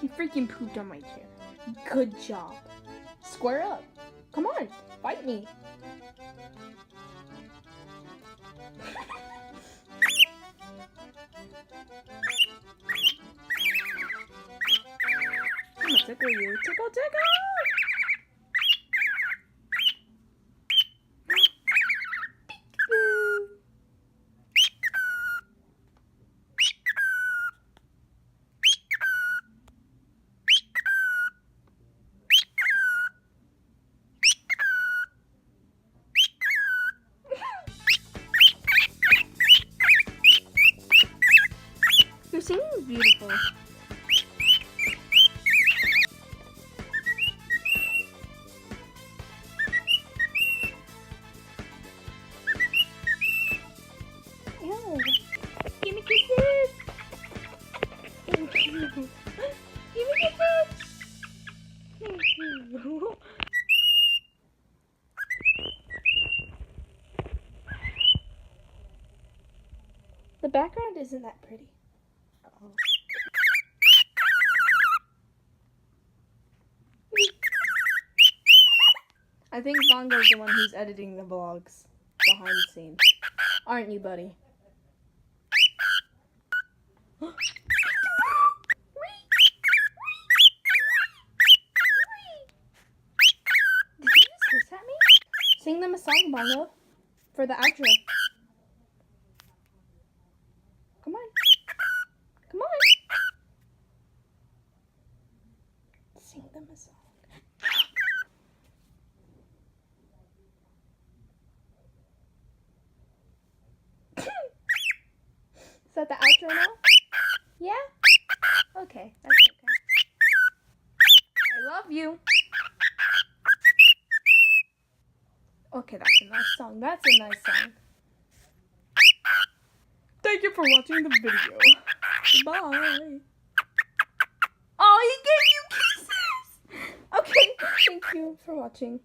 He freaking pooped on my chair. Good job. Square up. Come on, fight me. I'm gonna tickle you. Tickle, tickle! Your singing is beautiful. Ew. Give me kisses. Thank you. Give me kisses. Thank you. The background isn't that pretty. Oh. I think Bongo's the one who's editing the vlogs behind the scenes. Aren't you, buddy? Did you just hiss at me? Sing them a song, Bongo, for the outro. Come on. Come on. Sing them a song. Is that the outro now? Yeah? Okay, that's okay. I love you. Okay, that's a nice song. That's a nice song. Thank you for watching the video. Bye. Oh, he gave you kisses. Okay, thank you for watching.